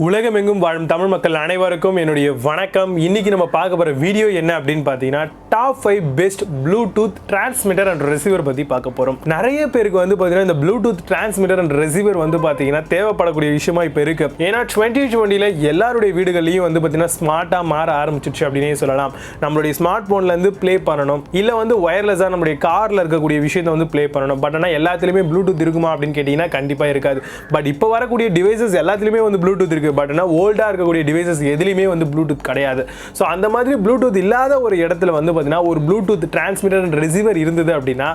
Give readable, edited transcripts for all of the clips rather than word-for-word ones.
உலகமெங்கும் வாழும் தமிழ் மக்கள் அனைவருக்கும் என்னுடைய வணக்கம். இன்னைக்கு நம்ம பார்க்க போற வீடியோ என்ன அப்படின்னு பார்த்தீங்கன்னா top 5 best Bluetooth transmitter and receiver பத்தி பார்க்க போறோம். நிறைய பேருக்கு வந்து பார்த்தீங்கன்னா இந்த ப்ளூடூத் டிரான்ஸ்மிட்டர் அண்ட் ரிசீவர் வந்து பார்த்தீங்கன்னா தேவைப்படக்கூடிய விஷயமா இப்போ இருக்கு. ஏன்னா 2020ல எல்லாருடைய வீடுகள்லையும் வந்து பார்த்தீங்கன்னா ஸ்மார்ட்டா மாற ஆரம்பிச்சிருச்சு அப்படின்னே சொல்லலாம். நம்மளுடைய ஸ்மார்ட் போன்ல இருந்து ப்ளே பண்ணணும், இல்ல வந்து வயர்லெஸா நம்மளுடைய கார்ல இருக்கக்கூடிய விஷயத்தை வந்து ப்ளே பண்ணணும். பட் ஆனால் எல்லாத்துலயுமே ப்ளூடூத் இருக்குமா அப்படின்னு கேட்டீங்கன்னா கண்டிப்பா இருக்காது. பட் இப்போ வரக்கூடிய டிவைசஸ் எல்லாத்துலயுமே வந்து ப்ளூடூத் இருக்கு. பட் ஆனால் ஓல்டா இருக்கக்கூடிய டிவைசஸ் எதுலையுமே வந்து ப்ளூடூத் கிடையாது. ஸோ அந்த மாதிரி ப்ளூடூத் இல்லாத ஒரு இடத்துல வந்து பார்த்தீங்கன்னா ஒரு ப்ளூடூத் டிரான்ஸ்மிட்டர் அண்ட் ரிசீவர் இருந்தது அப்படின்னா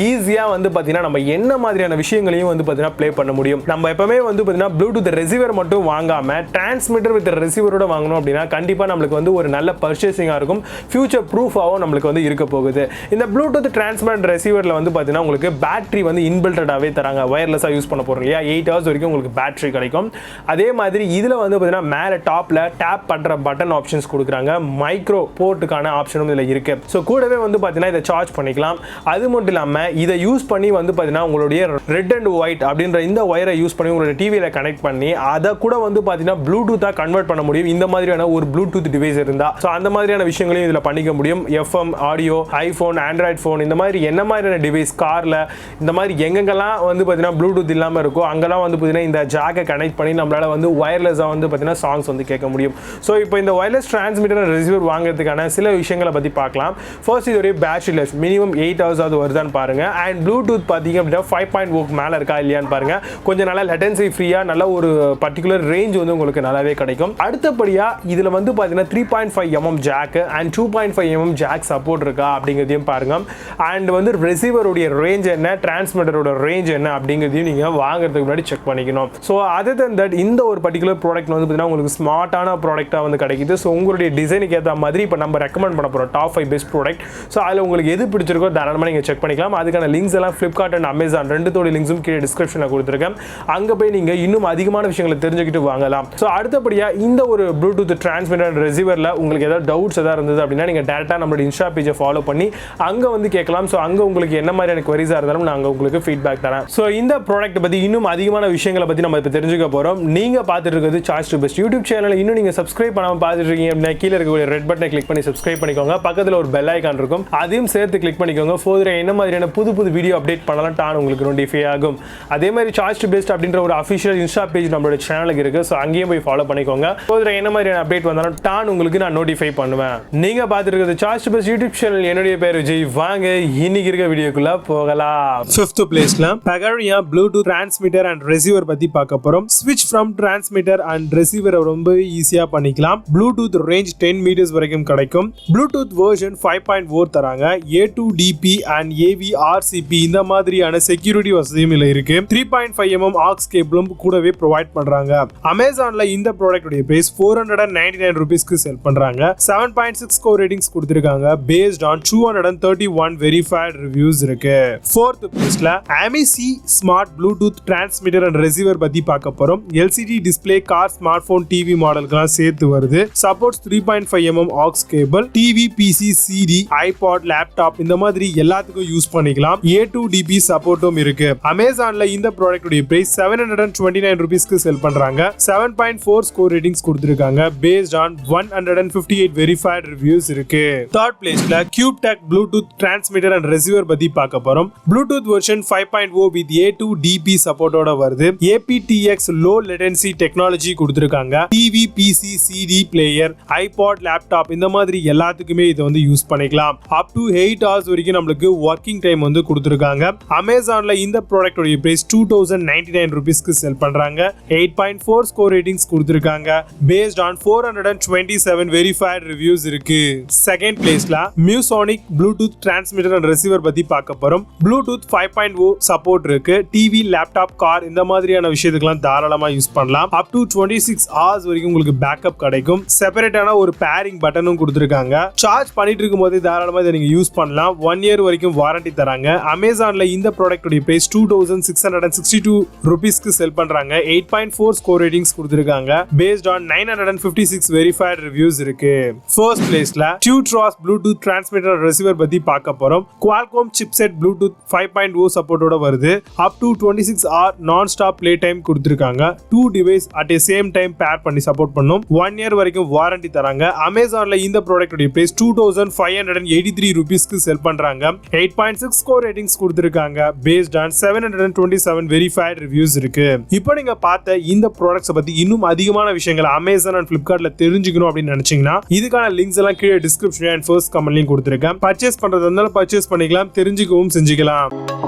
ஈஸியாக வந்து பார்த்தீங்கன்னா நம்ம என்ன மாதிரியான விஷயங்களையும் வந்து பார்த்தீங்கன்னா ப்ளே பண்ண முடியும். நம்ம எப்பவுமே வந்து பார்த்தீங்கன்னா ப்ளூடூத் ரிசீவர் மட்டும் வாங்காம டிரான்ஸ்மிட்டர் வித் ரிசீவரோட வாங்கணும் அப்படின்னா கண்டிப்பாக நம்மளுக்கு வந்து ஒரு நல்ல பர்ச்சேசிங்காக இருக்கும், ஃபியூச்சர் ப்ரூஃபாகவும் நம்மளுக்கு வந்து இருக்க போகுது. இந்த ப்ளூடூத் டிரான்ஸ்மிட்டர் ரிசீவரில் வந்து பார்த்தீங்கன்னா உங்களுக்கு பேட்டரி வந்து இன்பில்டடாகவே தராங்க. வயர்லெஸ்ஸாக யூஸ் பண்ண போகிறோம் இல்லையா, 8 hours வரைக்கும் உங்களுக்கு பேட்டரி கிடைக்கும். அதே மாதிரி இதில் வந்து பார்த்தீங்கன்னா மேலே டாப்பில் டேப் பண்ணுற பட்டன் ஆப்ஷன்ஸ் கொடுக்குறாங்க. மைக்ரோ போர்ட்டுக்கான ஆப்ஷனும் இதில் இருக்கு. ஸோ கூடவே வந்து பார்த்தீங்கன்னா இதை சார்ஜ் பண்ணிக்கலாம். அது மட்டும் இல்லாமல் இதை யூஸ் பண்ணி வந்து பார்த்தீங்கன்னா உங்களுடைய ரெட் அண்ட் ஒயிட் அப்படின்ற இந்த ஒயரை யூஸ் பண்ணி உங்களுடைய டிவியில் கனெக்ட் பண்ணி அதை கூட வந்து பார்த்தீங்கன்னா ப்ளூடூத்தாக கன்வெர்ட் பண்ண முடியும். இந்த மாதிரியான ஒரு ப்ளூடூத் டிவைஸ் இருந்தால் ஸோ அந்த மாதிரியான விஷயங்களையும் இதில் பண்ணிக்க முடியும். FM audio, iPhone, Android phone, இந்த மாதிரி என்ன மாதிரியான டிவைஸ் காரில் இந்த மாதிரி எங்கெங்கெல்லாம் வந்து பார்த்தீங்கன்னா ப்ளூடூத் இல்லாமல் இருக்கோ அங்கெல்லாம் வந்து பார்த்தீங்கன்னா இந்த ஜாக்கை கனெக்ட் பண்ணி நம்மளால வந்து வயர்லெஸ்ஸாக வந்து பார்த்தீங்கன்னா சாங்ஸ் வந்து கேட்க முடியும். ஸோ இப்போ இந்த வயர்லெஸ் டிரான்ஸ்மிட்டர் ரிசீவர் வாங்குறதுக்கான சில விஷயங்களை பற்றி பார்க்கலாம். ஃபர்ஸ்ட் இதோடைய பேட்டரி லைஃப் மினிமம் 8 hours ஆகுது வருதான்னு பாருங்க. அண்ட் ப்ளூடூத் பார்த்தீங்க அப்படின்னா 5.0 மேலே இருக்கா இல்லையான்னு பாருங்க. கொஞ்சம் நல்லா லேட்டன்சி ஃப்ரீயாக நல்ல ஒரு பர்டிகுலர் ரேஞ்ச் வந்து உங்களுக்கு நல்லாவே கிடைக்கும். அடுத்தபடியாக இதில் வந்து பார்த்தீங்கன்னா 3.5 mm jack and 2.5 mm jack support இருக்கா அப்படிங்கிறதையும் பாருங்க. அண்ட் வந்து ரிசீவருடைய ரேஞ்ச் என்ன, டிரான்ஸ்மிட்டரோட ரேஞ்ச் என்ன அப்படிங்கிறதையும் நீங்கள் வாங்குறதுக்கு முன்னாடி செக் பண்ணிக்கணும். ஸோ அதர் தென் தட் இந்த ஒரு பர்டிகுலர் ப்ராடக்ட் வந்து பார்த்தீங்கன்னா உங்களுக்கு ஸ்மார்ட்டான ப்ராடக்டாக வந்து கிடைக்குது. ஸோ உங்களுடைய டிசைனுக்கு ஏற்ற மாதிரி இப்போ நம்ம ரெக்கமெண்ட் பண்ண போகிறோம் டாப் 5 பெஸ்ட் ப்ராடக்ட். ஸோ அதில் உங்களுக்கு எது பிடிச்சிருக்கோ தாராளமாக நீங்கள் செக் பண்ணிக்கலாம். அதுக்கான லிங்க்ஸ் எல்லாம் ஃப்ளிப்கார்ட் அண்ட் அமேசான் ரெண்டுத்தோட லிங்க்ஸும் கீழே டிஸ்கிரிப்ஷனில் கொடுத்துருக்கேன். அங்கே போய் நீங்கள் இன்னும் அதிகமான விஷயங்களை தெரிஞ்சுக்கிட்டு வாங்கலாம். ஸோ அடுத்தபடியாக இந்த ஒரு ப்ளூடூத் டிரான்ஸ்மிட்டர் ரிசீவரில் உங்களுக்கு ஏதாவது டவுட்ஸ் எதாவது இருந்தது அப்படின்னா நீங்கள் டேரெக்டாக நம்மளோட இன்ஸ்டா பேஜை ஃபாலோ பண்ணி அங்கே வந்து கேட்கலாம். ஸோ அங்கே உங்களுக்கு என்ன மாதிரியான குவரிஸாக இருந்தாலும் நாங்கள் உங்களுக்கு ஃபீட்பேக் தரேன். ஸோ இந்த ப்ராடக்ட் பற்றி இன்னும் அதிகமான விஷயங்களை பற்றி நம்ம இப்போ தெரிஞ்சுக்க போகிறோம். நீங்கள் பார்த்துட்டு இருக்கிறது charge to best YouTube channel. இன்னும் நீங்கள் சப்ஸ்கிரைப் பண்ணாமல் பார்த்துட்டு இருக்கீங்க அப்படின்னா கீழே இருக்கக்கூடிய ரெட் பட்டனை கிளிக் பண்ணி சப்ஸ்கிரைப் பண்ணிக்கோங்க. பக்கத்தில் ஒரு பெல் ஐக்கான் இருக்கும், அதையும் சேர்த்து கிளிக் பண்ணிக்கோங்க. ஃபோர்தர என்ன மாதிரியான புது வீடியோ அப்டேட் பண்ணலாம் டான் உங்களுக்கு நோட்டிஃபை ஆகும். அதே மாதிரி சார்ஜ் டு பெஸ்ட் அப்படின்ற ஒரு அஃபிஷியல் இன்ஸ்டா பேஜ் நம்மளோட சேனலுக்கு இருக்கு. ஸோ அங்கேயும் போய் ஃபாலோ பண்ணிக்கோங்க. ஃபோர்தர என்ன மாதிரியான அப்டேட் வந்தாலும் டான் உங்களுக்கு நான் நோட்டிஃபை பண்ணுவேன். நீங்கள் பார்த்துட்டு இருக்கிறது charge to best YouTube channel. என்னுடைய பேர் விஜய். வாங்க இன்னைக்கு இருக்க வீடியோக்குள்ள போகலாம். 5th பிளேஸ்ல Pakariya Bluetooth transmitter and receiver பத்தி பார்க்க போறோம். ஸ்விட்ச் ஃப்ரம் டிரான்ஸ்மிட்டர் அண்ட் ரிசீவர் ரொம்ப ஈஸியா பண்ணிக்கலாம். ப்ளூடூத் ரேஞ்ச் 10 meters வரைக்கும் கிடைக்கும். ப்ளூடூத் வெர்ஷன் 5.0 தராங்க. A2DP அண்ட் AVRCP இந்த மாதிரியான செக்யூரிட்டி வசதியும் இல்ல இருக்கு. 3.5 mm ஆக்ஸ் கேபிளும் கூடவே ப்ரொவைட் பண்றாங்க. அமேசான்ல இந்த ப்ராடக்ட் உடைய பிரைஸ் 499 rupeesக்கு செல் பண்றாங்க. 7.6 ஸ்கோர் ரேட்டிங்ஸ் கொடுத்திருக்காங்க. பேஸ்ட் ஆன் 231 வெரிஃபைட் ரிவ்யூஸ் இருக்கு. 4th பிளேஸ்ல AMC smart Bluetooth transmitter and receiver பத்தி பார்க்க போறோம். LCD display, car, smart phone, TV மாடலுக்குலாம் சேர்த்து வருது. Supports 3.5 mm aux cable, TV, PC, CD, iPad, laptop இந்த மாதிரி எல்லாத்துக்கும் யூஸ் பண்ணிக்கலாம். A2DP சப்போர்ட்டும் இருக்கு. அமேசான்ல இந்த ப்ராடக்ட் உடைய பிரைஸ் 729 rupeesக்கு செல் பண்றாங்க. 7.4 ஸ்கோர் ரேட்டிங்ஸ் கொடுத்திருக்காங்க. பேஸ்ட் ஆன் 158 வெரிஃபைட் ரிவ்யூஸ் இருக்கு. 3rd பிளேஸ்ல QTech Bluetooth transmitter and receiver பத்தி பார்க்க போறோம். ப்ளூடூத் வெர்ஷன் 5.0 with A2DP சப்போர்ட்டோட வருது. aptX லோ லேட்டன்சி டெக்னாலஜி கொடுத்திருக்காங்க. TV, PC, CD player, iPod, laptop இந்த மாதிரி எல்லாத்துக்குமே இதை வந்து யூஸ் பண்ணிக்கலாம். அப் டு 8 hours வரைக்கும் நம்மளுக்கு ஒர்க்கிங் டைம் வந்து கொடுத்திருக்காங்க. அமேசான்ல இந்த ப்ராடக்ட் உடைய பிரைஸ் 2099 rupeesக்கு செல் பண்றாங்க. 8.4 ஸ்கோர் ரேட்டிங்ஸ் கொடுத்திருக்காங்க. பேஸ்ட் ஆன் 427 வெரிஃபைட் ரிவ்யூஸ் இருக்கு. 2nd பிளேஸ்ல மியூசானிக் ப்ளூடூத் டிரான்ஸ்மிட்டர் அண்ட் ரிசீவர் பத்தி பார்க்க போறோம். ப்ளூடூத் 5.0 சப்போர்ட் இருக்கு. டிவி, லேப்டாப், கார் இந்த மாதிரியான விஷயத்துக்குலாம் தாராளமா யூஸ் பண்ணலாம். அப் டு 26 hours வரைக்கும் உங்களுக்கு பேக்கப் கிடைக்கும். செப்பரேட்டான ஒரு பேரிங் பட்டனும் கொடுத்திருக்காங்க. சார்ஜ் பண்ணிட்டு இருக்கும் போது தாராளமா இதை நீங்க யூஸ் பண்ணலாம். 1 year வரைக்கும் வாரண்டி தராங்க. அமேசான்ல இந்த ப்ராடக்ட் உடைய பிரைஸ் 2662 rupeesக்கு செல் பண்றாங்க. 8.4 ஸ்கோர் ரேட்டிங்ஸ் கொடுத்திருக்காங்க. பேஸ்ட் ஆன் 956 வெரிஃபைட் ரிவ்யூஸ் இருக்கு. 1st பிளேஸ்ல டியூட்ராஸ் ப்ளூடூத் டிரான்ஸ்மிட்டர் ரிசீவர் பத்தி பார்க்க போறோம். குவால்காம் சிப்செட் ப்ளூடூத் 5.0 சப்போர்ட்டோட வருது. அப் டு 26 hour நான் ஸ்டாப் ப்ளே டைம் கொடுத்திருக்காங்க. 2 device at a same time பேர் பண்ணி சப்போர்ட் பண்ணும். 1 இயர் வரைக்கும் வாரண்டி தராங்க. அமேசான்ல இந்த ப்ராடக்ட்டோட பிரைஸ் 2583 ரூபீஸ்க்கு செல் பண்றாங்க. 8.6 ஸ்கோர் ரேட்டிங்ஸ் கொடுத்திருக்காங்க. பேஸ்ட் ஆன் 727 வெரிஃபைட் ரிவ்யூஸ் இருக்கு. இப்போ நீங்க பார்த்த இந்த ப்ராடக்ட்ஸ் பத்தி இன்னும் அதிகமான விஷயங்களை அமேசான் அண்ட் பிளிப்கார்ட்ல தெரிஞ்சுக்கணும் அப்படின்னு நினைச்சீங்கன்னா இதுக்கான லிங்க்ஸ் எல்லாம் கீழே டிஸ்கிரிப்ஷன் அண்ட் ஃபர்ஸ்ட் கமெண்ட்லயும் கொடுத்திருக்கேன். பர்ச்சேஸ் பண்றதா இருந்தாலும் பர்ச்சேஸ் பண்ணிக்கலாம், தெரிஞ்சுக்கவும் செஞ்சுக்கலாம்.